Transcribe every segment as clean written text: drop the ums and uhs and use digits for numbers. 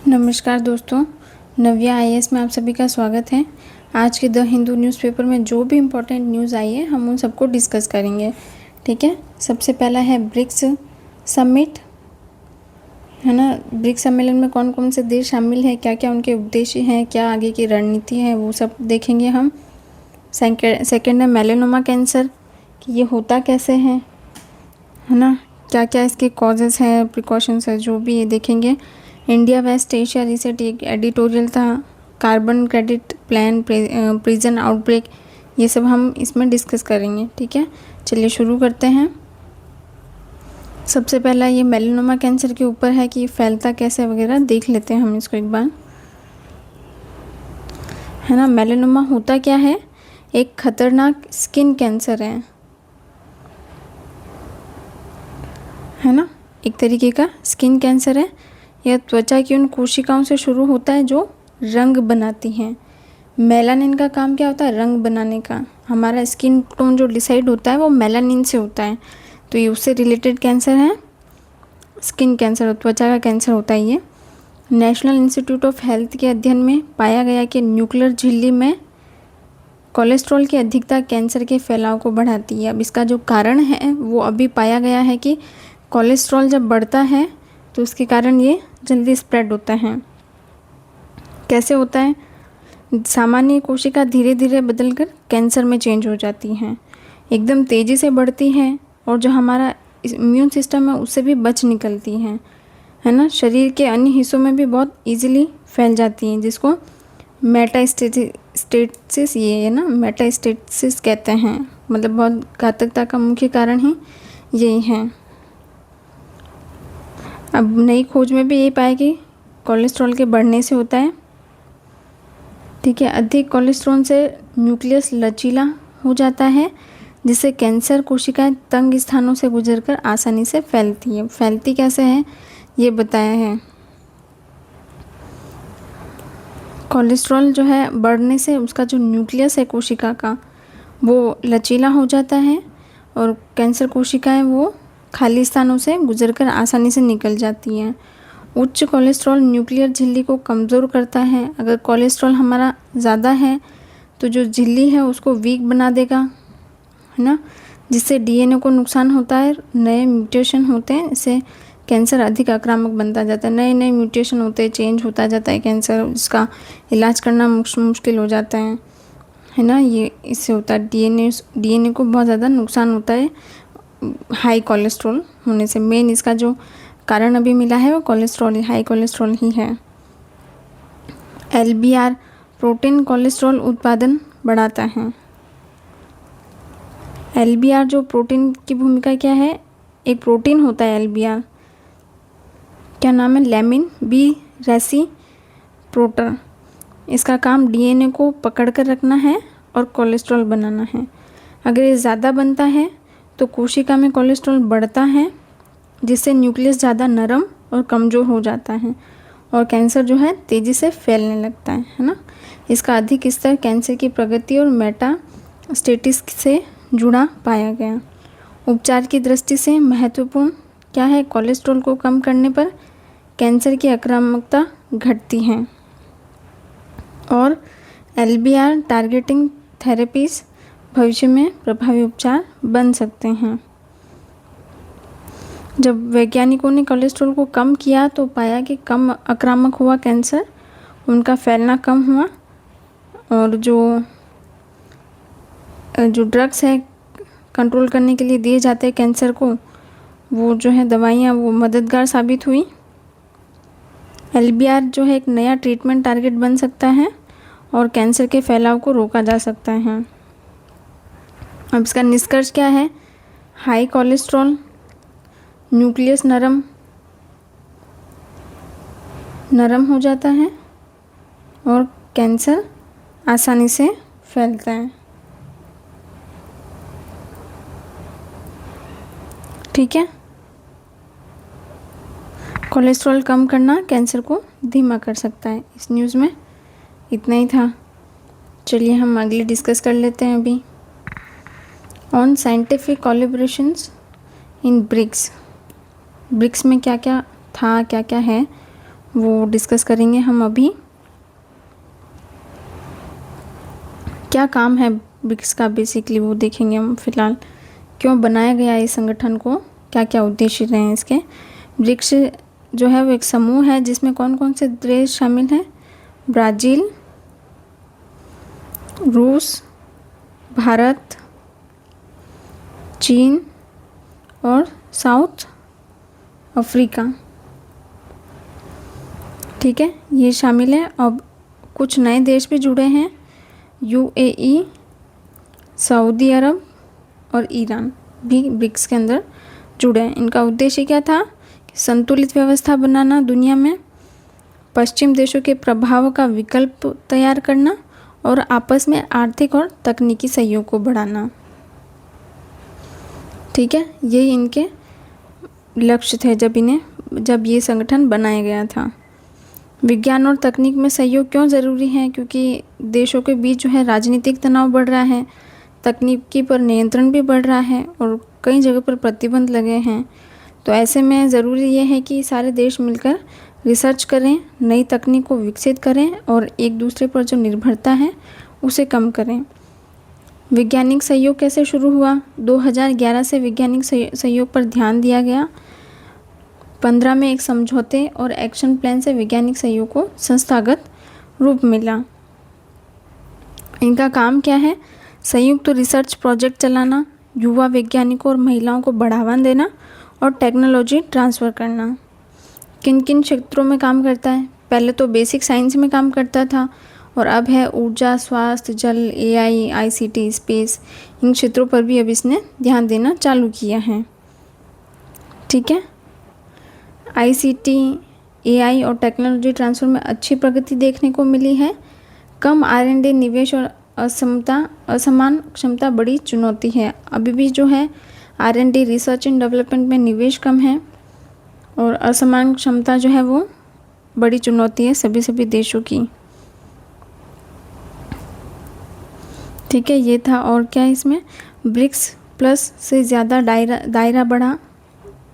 नमस्कार दोस्तों, नव्या आईएएस में आप सभी का स्वागत है। आज के द हिंदू न्यूज़पेपर में जो भी इम्पोर्टेंट न्यूज़ आई है हम उन सबको डिस्कस करेंगे। ठीक है, सबसे पहला है ब्रिक्स समिट, है ना। ब्रिक्स सम्मेलन में कौन कौन से देश शामिल हैं, क्या क्या उनके उद्देश्य हैं, क्या आगे की रणनीति है, वो सब देखेंगे हम। सेकेंड है मेलेनोमा कैंसर, कि ये होता कैसे है ना, क्या क्या इसके कॉजेज़ हैं, प्रिकॉशंस है, जो भी ये देखेंगे। इंडिया वेस्ट एशिया रिसेट एक एडिटोरियल था। Carbon credit plan, prison outbreak, ये सब हम इसमें डिस्कस करेंगे। ठीक है, चलिए शुरू करते हैं। सबसे पहला ये मेलेनोमा कैंसर के ऊपर है कि फैलता कैसे वगैरह देख लेते हैं हम इसको एक बार, है ना। मेलेनोमा होता क्या है? एक खतरनाक स्किन कैंसर है ना, एक तरीके का स्किन कैंसर है। यह त्वचा की उन कोशिकाओं से शुरू होता है जो रंग बनाती हैं। मेलानिन का काम क्या होता है? रंग बनाने का। हमारा स्किन टोन जो डिसाइड होता है वो मेलानिन से होता है, तो ये उससे रिलेटेड कैंसर है, स्किन कैंसर, त्वचा का कैंसर होता है ये। नेशनल इंस्टीट्यूट ऑफ हेल्थ के अध्ययन में पाया गया कि न्यूक्लियर झिल्ली में कोलेस्ट्रॉल की अधिकता कैंसर के फैलाव को बढ़ाती है। अब इसका जो कारण है वो अभी पाया गया है कि कोलेस्ट्रॉल जब बढ़ता है तो उसके कारण ये जल्दी स्प्रेड होता है। कैसे होता है? सामान्य कोशिका धीरे धीरे बदलकर कैंसर में चेंज हो जाती हैं, एकदम तेज़ी से बढ़ती हैं और जो हमारा इम्यून सिस्टम है उससे भी बच निकलती हैं, है ना। शरीर के अन्य हिस्सों में भी बहुत इजीली फैल जाती हैं, जिसको मेटास्टेसिस, ये है ना, मेटास्टेसिस कहते हैं। मतलब बहुत घातकता का मुख्य कारण ही यही है। अब नई खोज में भी यही पाया कि कोलेस्ट्रॉल के बढ़ने से होता है। ठीक है, अधिक कोलेस्ट्रॉल से न्यूक्लियस लचीला हो जाता है, जिससे कैंसर कोशिकाएं तंग स्थानों से गुजरकर आसानी से फैलती है। फैलती कैसे है ये बताया है। कोलेस्ट्रॉल जो है बढ़ने से उसका जो न्यूक्लियस है कोशिका का वो लचीला हो जाता है और कैंसर कोशिकाएं वो खाली स्थानों से गुजरकर आसानी से निकल जाती हैं। उच्च कोलेस्ट्रॉल न्यूक्लियर झिल्ली को कमज़ोर करता है। अगर कोलेस्ट्रॉल हमारा ज़्यादा है तो जो झिल्ली है उसको वीक बना देगा, है ना, जिससे डीएनए को नुकसान होता है। नए म्यूटेशन होते हैं, इससे कैंसर अधिक आक्रामक बनता जाता है। नए नए म्यूटेशन होते हैं, चेंज होता जाता है कैंसर, जिसका इलाज करना मुश्किल हो जाता है ना। ये इससे होता है, डीएनए को बहुत ज़्यादा नुकसान होता है हाई कोलेस्ट्रॉल होने से। मेन इसका जो कारण अभी मिला है वो कोलेस्ट्रॉल, हाई कोलेस्ट्रॉल ही है। एलबीआर प्रोटीन कोलेस्ट्रॉल उत्पादन बढ़ाता है। एलबीआर जो प्रोटीन की भूमिका क्या है? एक प्रोटीन होता है एलबीआर, क्या नाम है? लैमिन बी रेसी प्रोटर। इसका काम डीएनए को पकड़ कर रखना है और कोलेस्ट्रॉल बनाना है। अगर ये ज़्यादा बनता है तो कोशिका में कोलेस्ट्रॉल बढ़ता है, जिससे न्यूक्लियस ज़्यादा नरम और कमज़ोर हो जाता है और कैंसर जो है तेज़ी से फैलने लगता है ना। इसका अधिक स्तर कैंसर की प्रगति और मेटास्टेसिस से जुड़ा पाया गया। उपचार की दृष्टि से महत्वपूर्ण क्या है? कोलेस्ट्रॉल को कम करने पर कैंसर की आक्रामकता घटती है और एलबीआर टारगेटिंग थेरेपीज भविष्य में प्रभावी उपचार बन सकते हैं। जब वैज्ञानिकों ने कोलेस्ट्रॉल को कम किया तो पाया कि कम आक्रामक हुआ कैंसर, उनका फैलना कम हुआ और जो ड्रग्स है कंट्रोल करने के लिए दिए जाते हैं कैंसर को, वो जो है दवाइयाँ, वो मददगार साबित हुई। एलबीआर जो है एक नया ट्रीटमेंट टारगेट बन सकता है और कैंसर के फैलाव को रोका जा सकता है। अब इसका निष्कर्ष क्या है? हाई कोलेस्ट्रॉल, न्यूक्लियस नरम हो जाता है और कैंसर आसानी से फैलता है। ठीक है, कोलेस्ट्रॉल कम करना कैंसर को धीमा कर सकता है। इस न्यूज़ में इतना ही था। चलिए हम अगले डिस्कस कर लेते हैं अभी। On scientific collaborations in BRICS. BRICS में क्या क्या था, क्या क्या है, वो डिस्कस करेंगे हम अभी। क्या काम है ब्रिक्स का बेसिकली वो देखेंगे हम फिलहाल। क्यों बनाया गया इस संगठन को, क्या क्या उद्देश्य रहे हैं इसके। ब्रिक्स जो है वो एक समूह है जिसमें कौन कौन से देश शामिल हैं। ब्राज़ील, रूस, भारत, चीन और साउथ अफ्रीका। ठीक है, ये शामिल है। अब कुछ नए देश भी जुड़े हैं, यूएई, सऊदी अरब और ईरान भी ब्रिक्स के अंदर जुड़े हैं। इनका उद्देश्य क्या था, संतुलित व्यवस्था बनाना दुनिया में, पश्चिम देशों के प्रभाव का विकल्प तैयार करना और आपस में आर्थिक और तकनीकी सहयोग को बढ़ाना। ठीक है, यही इनके लक्ष्य थे जब ये संगठन बनाया गया था। विज्ञान और तकनीक में सहयोग क्यों ज़रूरी है, क्योंकि देशों के बीच जो है राजनीतिक तनाव बढ़ रहा है, तकनीकी पर नियंत्रण भी बढ़ रहा है और कई जगह पर प्रतिबंध लगे हैं। तो ऐसे में ज़रूरी ये है कि सारे देश मिलकर रिसर्च करें, नई तकनीक को विकसित करें और एक दूसरे पर जो निर्भरता है उसे कम करें। वैज्ञानिक सहयोग कैसे शुरू हुआ, 2011 से वैज्ञानिक सहयोग पर ध्यान दिया गया। 15 में एक समझौते और एक्शन प्लान से वैज्ञानिक सहयोग को संस्थागत रूप मिला। इनका काम क्या है, संयुक्त रिसर्च प्रोजेक्ट चलाना, युवा वैज्ञानिकों और महिलाओं को बढ़ावा देना और टेक्नोलॉजी ट्रांसफ़र करना। किन किन क्षेत्रों में काम करता है, पहले तो बेसिक साइंस में काम करता था और अब है ऊर्जा, स्वास्थ्य, जल, एआई, आईसीटी, स्पेस, इन क्षेत्रों पर भी अब इसने ध्यान देना चालू किया है। ठीक है, आईसीटी, एआई और टेक्नोलॉजी ट्रांसफ़र में अच्छी प्रगति देखने को मिली है। कम R&D निवेश और असमान क्षमता बड़ी चुनौती है। अभी भी जो है R&D रिसर्च एंड डेवलपमेंट में निवेश कम है और असमान क्षमता जो है वो बड़ी चुनौती है सभी देशों की। ठीक है, ये था। और क्या इसमें ब्रिक्स प्लस से ज़्यादा दायरा बढ़ा,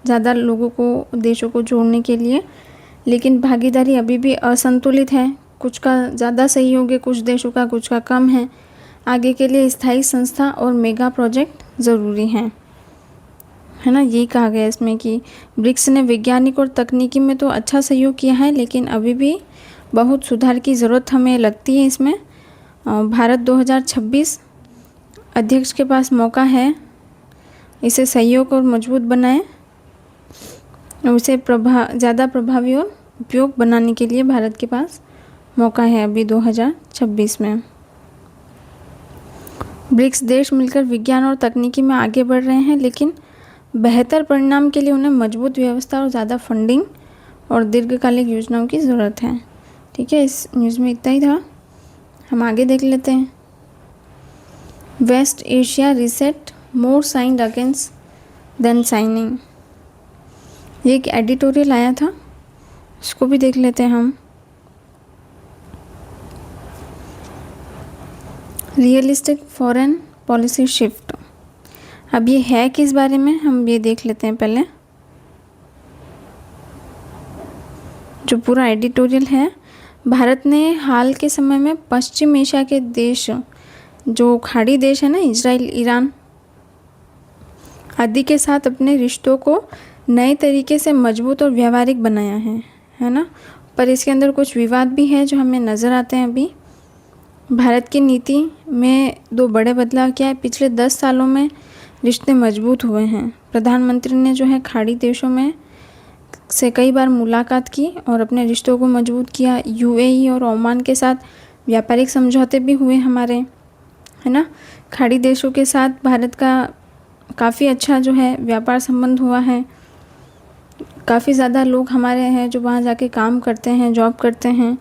ज़्यादा लोगों को, देशों को जोड़ने के लिए, लेकिन भागीदारी अभी भी असंतुलित है। कुछ का ज़्यादा सहयोग है, कुछ देशों का कुछ का कम है। आगे के लिए स्थायी संस्था और मेगा प्रोजेक्ट ज़रूरी हैं, है ना। यही कहा गया इसमें कि ब्रिक्स ने वैज्ञानिक और तकनीकी में तो अच्छा सहयोग किया है, लेकिन अभी भी बहुत सुधार की ज़रूरत हमें लगती है इसमें। भारत 2026 अध्यक्ष के पास मौका है, इसे सहयोग और मजबूत बनाए, उसे ज़्यादा प्रभावी और उपयोग बनाने के लिए भारत के पास मौका है अभी 2026 में। ब्रिक्स देश मिलकर विज्ञान और तकनीकी में आगे बढ़ रहे हैं, लेकिन बेहतर परिणाम के लिए उन्हें मजबूत व्यवस्था और ज़्यादा फंडिंग और दीर्घकालिक योजनाओं की ज़रूरत है। ठीक है, इस न्यूज़ में इतना ही था। हम आगे देख लेते हैं। वेस्ट एशिया रीसेट, मोर साइंड अगेंस्ट देन साइनिंग, ये एक एडिटोरियल आया था, इसको भी देख लेते हैं हम। रियलिस्टिक फॉरेन पॉलिसी शिफ्ट, अब ये है किस बारे में, हम ये देख लेते हैं पहले। जो पूरा एडिटोरियल है, भारत ने हाल के समय में पश्चिम एशिया के देश, जो खाड़ी देश है ना, इजराइल, ईरान आदि के साथ अपने रिश्तों को नए तरीके से मजबूत और व्यावहारिक बनाया है ना। पर इसके अंदर कुछ विवाद भी है जो हमें नज़र आते हैं अभी। भारत की नीति में 2 बड़े बदलाव क्या है, पिछले 10 सालों में रिश्ते मजबूत हुए हैं। प्रधानमंत्री ने जो है खाड़ी देशों में से कई बार मुलाकात की और अपने रिश्तों को मजबूत किया। यूएई और ओमान के साथ व्यापारिक समझौते भी हुए हमारे, है ना। खाड़ी देशों के साथ भारत का काफ़ी अच्छा जो है व्यापार संबंध हुआ है। काफ़ी ज़्यादा लोग हमारे हैं जो वहाँ जाके काम करते हैं, जॉब करते हैं।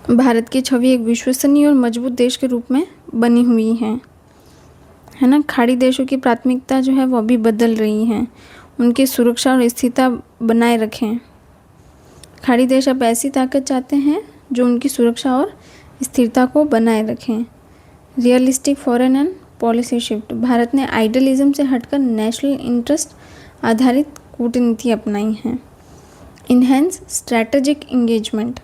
भारत की छवि एक विश्वसनीय और मजबूत देश के रूप में बनी हुई है ना। खाड़ी देशों की प्राथमिकता जो है वो अभी बदल रही है, उनकी सुरक्षा और स्थिरता बनाए रखें। खाड़ी देश अब ऐसी ताकत चाहते हैं जो उनकी सुरक्षा और स्थिरता को बनाए रखें। Realistic foreign and policy shift, Bharat ने आइडियलिज्म से हटकर नेशनल इंटरेस्ट आधारित कूटनीति अपनाई है। Enhance strategic engagement,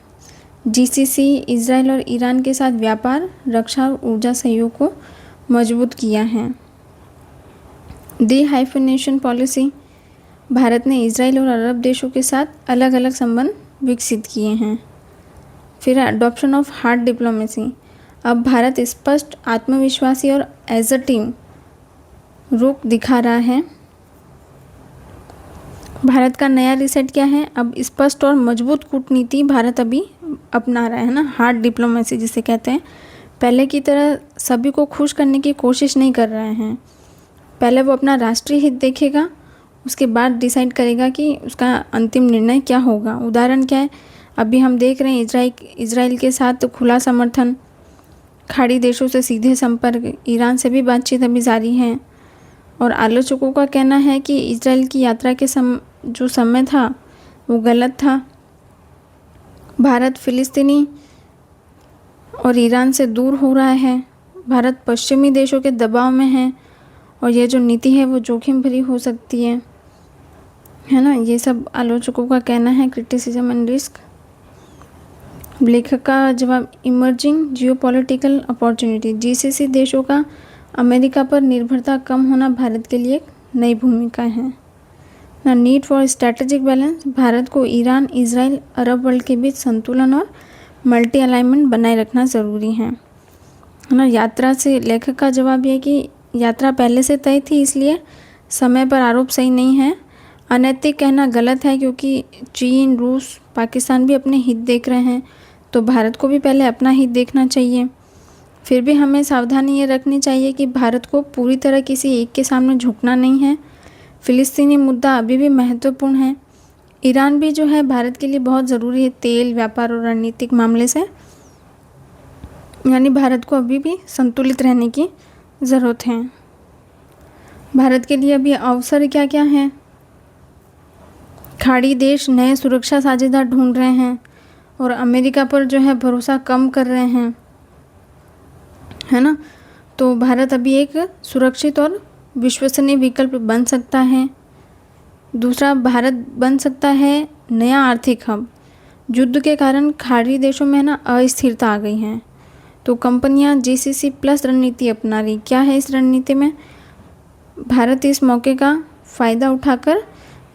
GCC Israel और ईरान के साथ व्यापार, रक्षा और ऊर्जा सहयोग को मजबूत किया है। डिहाइफेनेशन पॉलिसी, भारत ने इजराइल और अरब देशों के साथ अलग अलग संबंध विकसित किए हैं। फिर अडॉप्शन ऑफ हार्ड डिप्लोमेसी, अब भारत स्पष्ट, आत्मविश्वासी और एज अ टीम रुख दिखा रहा है। भारत का नया रिसेट क्या है? अब स्पष्ट और मजबूत कूटनीति भारत अभी अपना रहा है ना, हार्ड डिप्लोमेसी जिसे कहते हैं। पहले की तरह सभी को खुश करने की कोशिश नहीं कर रहे हैं। पहले वो अपना राष्ट्रीय हित देखेगा, उसके बाद डिसाइड करेगा कि उसका अंतिम निर्णय क्या होगा। उदाहरण क्या है? अभी हम देख रहे हैं इजराइल के साथ खुला समर्थन, खाड़ी देशों से सीधे संपर्क, ईरान से भी बातचीत अभी जारी है। और आलोचकों का कहना है कि इजराइल की यात्रा के जो समय था वो गलत था। भारत फिलिस्तीनी और ईरान से दूर हो रहा है। भारत पश्चिमी देशों के दबाव में है और ये जो नीति है वो जोखिम भरी हो सकती है ना। ये सब आलोचकों का कहना है। क्रिटिसिज्म एंड रिस्क, लेखक का जवाब, इमर्जिंग जियोपॉलिटिकल अपॉर्चुनिटी, जीसीसी देशों का अमेरिका पर निर्भरता कम होना भारत के लिए एक नई भूमिका है ना। Need for strategic balance, Bharat को ईरान, इजराइल, अरब वर्ल्ड के बीच संतुलन और मल्टी अलाइनमेंट बनाए रखना ज़रूरी है ना। यात्रा से लेखक का जवाब यह है कि यात्रा पहले से तय थी, इसलिए समय पर आरोप सही नहीं है। अनैतिक कहना गलत है क्योंकि चीन, रूस, पाकिस्तान भी अपने हित देख रहे हैं, तो भारत को भी पहले अपना हित देखना चाहिए। फिर भी हमें सावधानी ये रखनी चाहिए कि भारत को पूरी तरह किसी एक के सामने झुकना नहीं है। फ़िलिस्तीनी मुद्दा अभी भी महत्वपूर्ण है। ईरान भी जो है भारत के लिए बहुत ज़रूरी है, तेल, व्यापार और रणनीतिक मामले से, यानी भारत को अभी भी संतुलित रहने की ज़रूरत है। भारत के लिए अभी अवसर क्या क्या हैं? खाड़ी देश नए सुरक्षा साझेदार ढूंढ रहे हैं और अमेरिका पर जो है भरोसा कम कर रहे हैं, है ना। तो भारत अभी एक सुरक्षित और विश्वसनीय विकल्प बन सकता है। दूसरा, भारत बन सकता है नया आर्थिक हब। युद्ध के कारण खाड़ी देशों में ना अस्थिरता आ गई है, तो कंपनियां जीसीसी प्लस रणनीति अपना रही। क्या है इस रणनीति में? भारत इस मौके का फ़ायदा उठाकर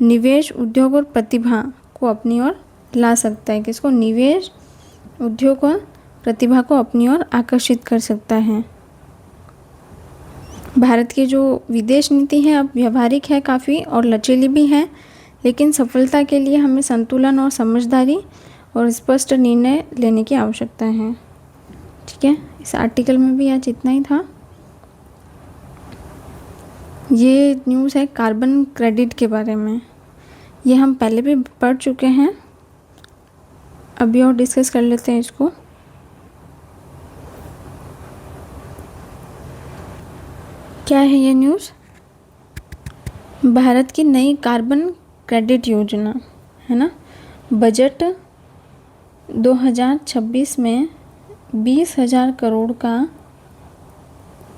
निवेश, उद्योग और प्रतिभा को अपनी ओर ला सकता है। किसको? निवेश, उद्योग और प्रतिभा को अपनी ओर आकर्षित कर सकता है। भारत की जो विदेश नीति है अब व्यवहारिक है काफ़ी और लचीली भी है, लेकिन सफलता के लिए हमें संतुलन और समझदारी और स्पष्ट निर्णय लेने की आवश्यकता है। ठीक है, इस आर्टिकल में भी आज इतना ही था। ये न्यूज़ है कार्बन क्रेडिट के बारे में। ये हम पहले भी पढ़ चुके हैं, अभी और डिस्कस कर लेते हैं इसको। क्या है ये न्यूज़? भारत की नई कार्बन क्रेडिट योजना है ना। बजट 2026 में 20,000 करोड़ का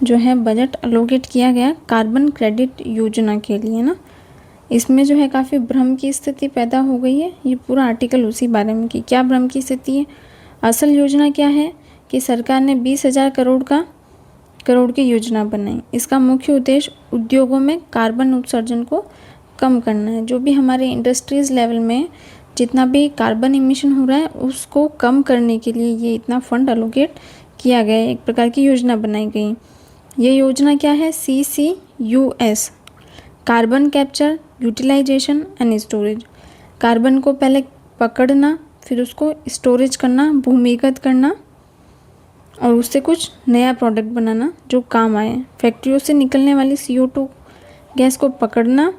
जो है बजट एलोकेट किया गया कार्बन क्रेडिट योजना के लिए ना। इसमें जो है काफ़ी भ्रम की स्थिति पैदा हो गई है। ये पूरा आर्टिकल उसी बारे में कि क्या भ्रम की स्थिति है। असल योजना क्या है कि सरकार ने 20,000 करोड़ की योजना बनाई। इसका मुख्य उद्देश्य उद्योगों में कार्बन उत्सर्जन को कम करना है। जो भी हमारे इंडस्ट्रीज़ लेवल में जितना भी कार्बन इमिशन हो रहा है उसको कम करने के लिए ये इतना फंड एलोकेट किया गया है, एक प्रकार की योजना बनाई गई। ये योजना क्या है? CCUS, carbon capture, utilisation and storage. Carbon को पहले पकड़ना, फिर उसको स्टोरेज करना, भूमिगत करना और उससे कुछ नया प्रोडक्ट बनाना जो काम आए। फैक्ट्रियों से निकलने वाली CO2 गैस को पकड़ना,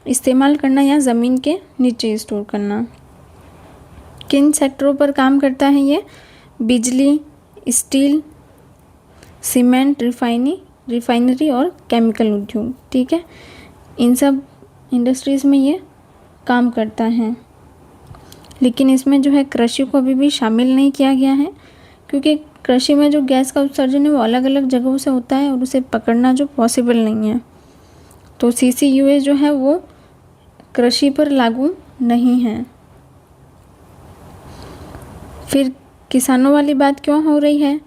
इस्तेमाल करना या ज़मीन के नीचे स्टोर करना। किन सेक्टरों पर काम करता है ये? बिजली, स्टील, सीमेंट, रिफाइनरी और केमिकल उद्योग। ठीक है, इन सब इंडस्ट्रीज़ में ये काम करता है। लेकिन इसमें जो है कृषि को अभी भी शामिल नहीं किया गया है, क्योंकि कृषि में जो गैस का उत्सर्जन है वो अलग अलग जगहों से होता है और उसे पकड़ना जो पॉसिबल नहीं है। तो CCUS जो है वो कृषि पर लागू नहीं है। फिर किसानों वाली बात क्यों हो रही है?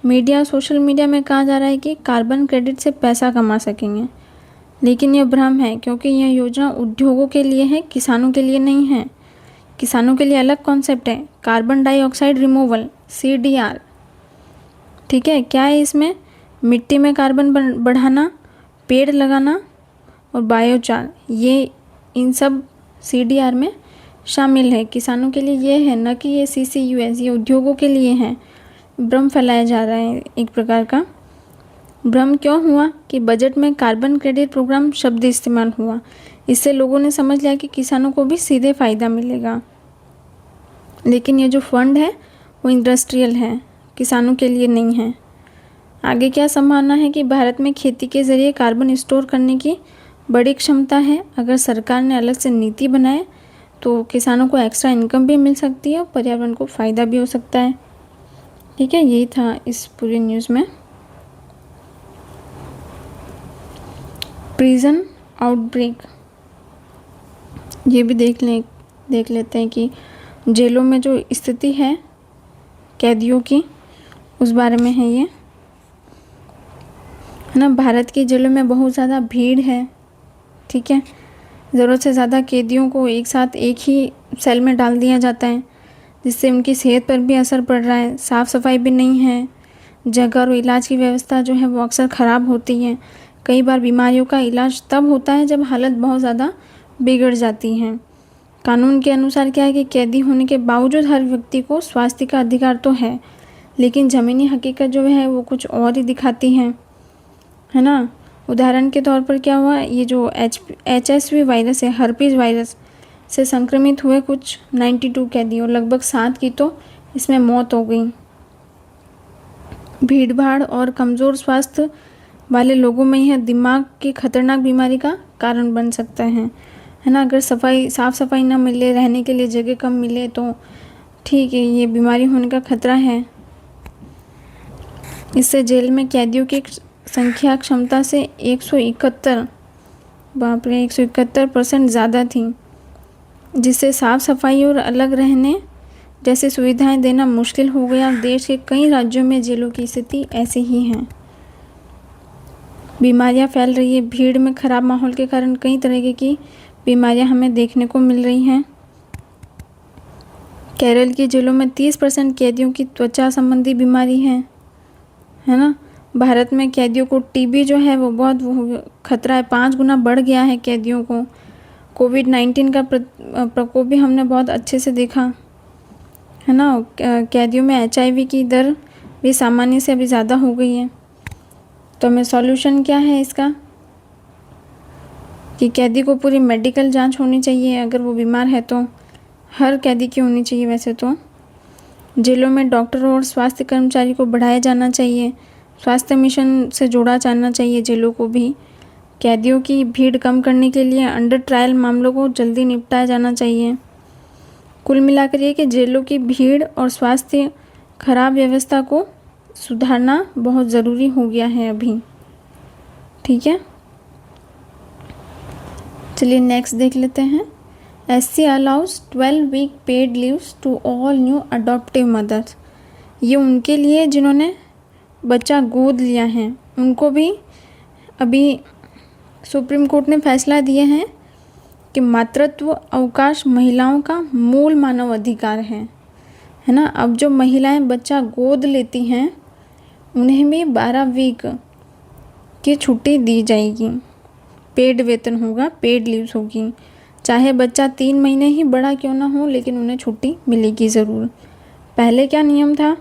मीडिया, सोशल मीडिया में कहा जा रहा है कि कार्बन क्रेडिट से पैसा कमा सकेंगे, लेकिन यह भ्रम है क्योंकि यह योजना उद्योगों के लिए है, किसानों के लिए नहीं है। किसानों के लिए अलग कॉन्सेप्ट है, कार्बन डाइऑक्साइड रिमूवल, CDR। ठीक है, क्या है इसमें? मिट्टी में कार्बन बढ़ाना, पेड़ लगाना और बायोचार, ये इन सब CDR में शामिल है। किसानों के लिए ये है, न कि ये CCUS, ये उद्योगों के लिए है। भ्रम फैलाया जा रहा है एक प्रकार का। भ्रम क्यों हुआ कि बजट में कार्बन क्रेडिट प्रोग्राम शब्द इस्तेमाल हुआ। इससे लोगों ने समझ लिया कि किसानों को भी सीधे फ़ायदा मिलेगा, लेकिन ये जो फंड है वो इंडस्ट्रियल है, किसानों के लिए नहीं है। आगे क्या संभावना है कि भारत में खेती के ज़रिए कार्बन स्टोर करने की बड़ी क्षमता है। अगर सरकार ने अलग से नीति बनाए तो किसानों को एक्स्ट्रा इनकम भी मिल सकती है और पर्यावरण को फ़ायदा भी हो सकता है। ठीक है, यही था इस पूरी न्यूज़ में। प्रिजन आउटब्रेक, ये भी देख लेते हैं कि जेलों में जो स्थिति है कैदियों की, उस बारे में है ये, है ना। भारत की जेलों में बहुत ज़्यादा भीड़ है। ठीक है, ज़रूरत से ज़्यादा कैदियों को एक साथ एक ही सेल में डाल दिया जाता है, जिससे उनकी सेहत पर भी असर पड़ रहा है। साफ़ सफाई भी नहीं है, जगह और इलाज की व्यवस्था जो है वो अक्सर ख़राब होती है। कई बार बीमारियों का इलाज तब होता है जब हालत बहुत ज़्यादा बिगड़ जाती है। कानून के अनुसार क्या है कि कैदी होने के बावजूद हर व्यक्ति को स्वास्थ्य का अधिकार तो है, लेकिन ज़मीनी हकीकत जो है वो कुछ और ही दिखाती है ना। उदाहरण के तौर पर क्या हुआ, ये जो HSV वायरस है, हर्पीज़ वायरस से संक्रमित हुए कुछ 92 कैदी और लगभग 7 की तो इसमें मौत हो गई। भीड़ भाड़ और कमज़ोर स्वास्थ्य वाले लोगों में यह दिमाग की खतरनाक बीमारी का कारण बन सकता है ना। अगर साफ़ सफाई ना मिले, रहने के लिए जगह कम मिले तो ठीक है, ये बीमारी होने का खतरा है। इससे जेल में कैदियों की संख्या क्षमता से 171, बाप रे, 171% ज़्यादा थी, जिससे साफ़ सफाई और अलग रहने जैसी सुविधाएं देना मुश्किल हो गया। देश के कई राज्यों में जेलों की स्थिति ऐसी ही है। बीमारियां फैल रही है, भीड़ में ख़राब माहौल के कारण कई तरह की बीमारियां हमें देखने को मिल रही हैं। केरल की जेलों में 30% कैदियों की त्वचा संबंधी बीमारी है ना। भारत में कैदियों को TB जो है वो बहुत खतरा है, 5 गुना बढ़ गया है कैदियों को। कोविड-19 का प्रकोप भी हमने बहुत अच्छे से देखा है ना। कैदियों में HIV की दर भी सामान्य से अभी ज़्यादा हो गई है। तो हमें सॉल्यूशन क्या है इसका, कि कैदी को पूरी मेडिकल जांच होनी चाहिए। अगर वो बीमार है तो हर कैदी की होनी चाहिए। वैसे तो जेलों में डॉक्टरों और स्वास्थ्य कर्मचारी को बढ़ाया जाना चाहिए, स्वास्थ्य मिशन से जोड़ा जाना चाहिए जेलों को भी। कैदियों की भीड़ कम करने के लिए अंडर ट्रायल मामलों को जल्दी निपटाया जाना चाहिए। कुल मिलाकर ये कि जेलों की भीड़ और स्वास्थ्य खराब व्यवस्था को सुधारना बहुत ज़रूरी हो गया है अभी। ठीक है, चलिए नेक्स्ट देख लेते हैं। SC allows 12 week paid leaves to all new adoptive mothers. ये उनके लिए जिन्होंने बच्चा गोद लिया है, उनको भी अभी सुप्रीम कोर्ट ने फैसला दिए हैं कि मातृत्व अवकाश महिलाओं का मूल मानव अधिकार है ना। अब जो महिलाएं बच्चा गोद लेती हैं उन्हें भी 12 वीक की छुट्टी दी जाएगी, पेड वेतन होगा, पेड लीव्स होगी। चाहे बच्चा 3 महीने ही बड़ा क्यों ना हो, लेकिन उन्हें छुट्टी मिलेगी ज़रूर। पहले क्या नियम था